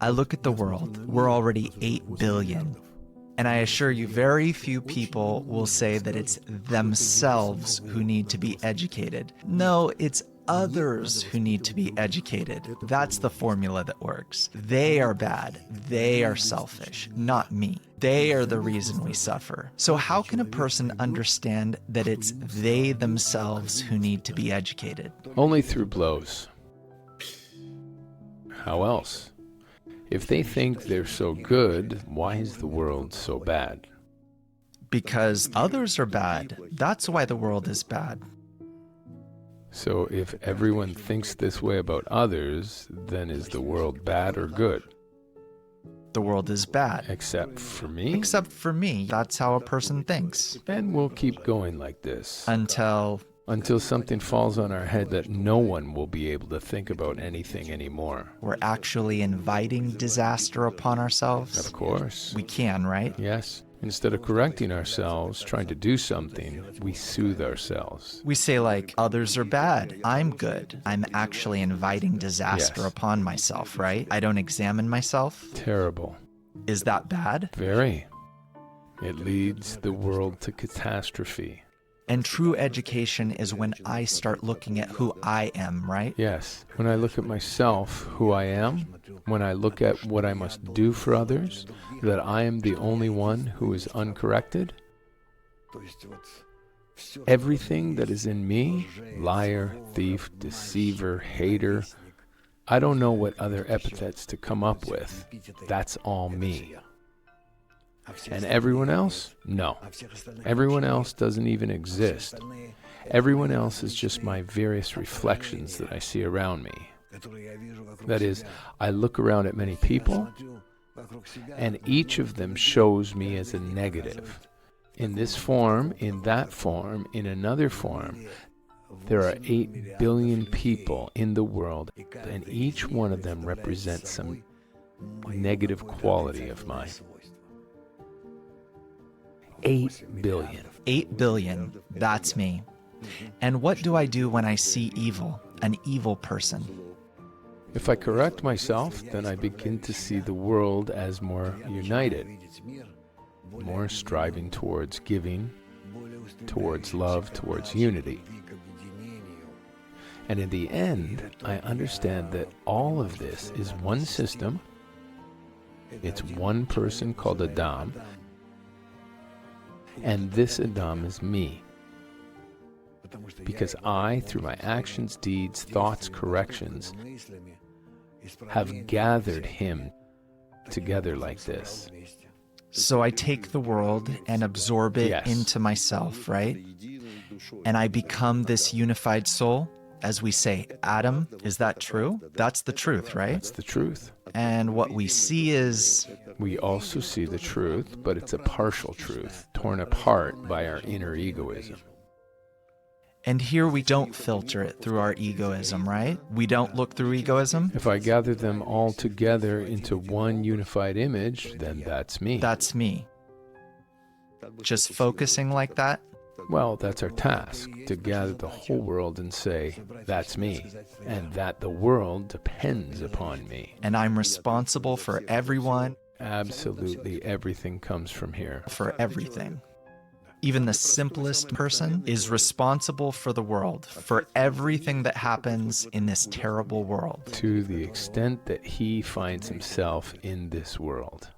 I look at the world. We're already 8 billion. And I assure you, very few people will say that it's themselves who need to be educated. No, it's others who need to be educated. That's the formula that works. They are bad. They are selfish, not me. They are the reason we suffer. So how can a person understand that it's they themselves who need to be educated? Only through blows. How else? If they think they're so good, why is the world so bad? Because others are bad. That's why the world is bad. So if everyone thinks this way about others, then is the world bad or good? The world is bad. Except for me? Except for me. That's how a person thinks. And we'll keep going like this. Until something falls on our head that no one will be able to think about anything anymore. We're actually inviting disaster upon ourselves. Of course. We can, right? Yes. Instead of correcting ourselves, trying to do something, we soothe ourselves. We say like, others are bad, I'm good. I'm actually inviting disaster upon myself, right? I don't examine myself. Terrible. Is that bad? Very. It leads the world to catastrophe. And true education is when I start looking at who I am, right? Yes. When I look at myself, who I am, when I look at what I must do for others, that I am the only one who is uncorrected, everything that is in me, liar, thief, deceiver, hater, I don't know what other epithets to come up with. That's all me. And everyone else? No. Everyone else doesn't even exist. Everyone else is just my various reflections that I see around me. That is, I look around at many people, and each of them shows me as a negative. In this form, in that form, in another form, there are 8 billion people in the world, and each one of them represents some negative quality of mine. 8 billion. 8 billion, that's me. And what do I do when I see evil, an evil person? If I correct myself, then I begin to see the world as more united, more striving towards giving, towards love, towards unity. And in the end, I understand that all of this is one system. It's one person called Adam. And this Adam is me. Because I, through my actions, deeds, thoughts, corrections, have gathered him together like this. So I take the world and absorb it into myself, right? And I become this unified soul, as we say, Adam. Is that true? That's the truth, right? That's the truth. And what we see is... We also see the truth, but it's a partial truth, torn apart by our inner egoism. And here we don't filter it through our egoism, right? We don't look through egoism. If I gather them all together into one unified image, then that's me. That's me. Just focusing like that? Well, that's our task, to gather the whole world and say, that's me, and that the world depends upon me. And I'm responsible for everyone. Absolutely everything comes from here. For everything. Even the simplest person is responsible for the world, for everything that happens in this terrible world. To the extent that he finds himself in this world.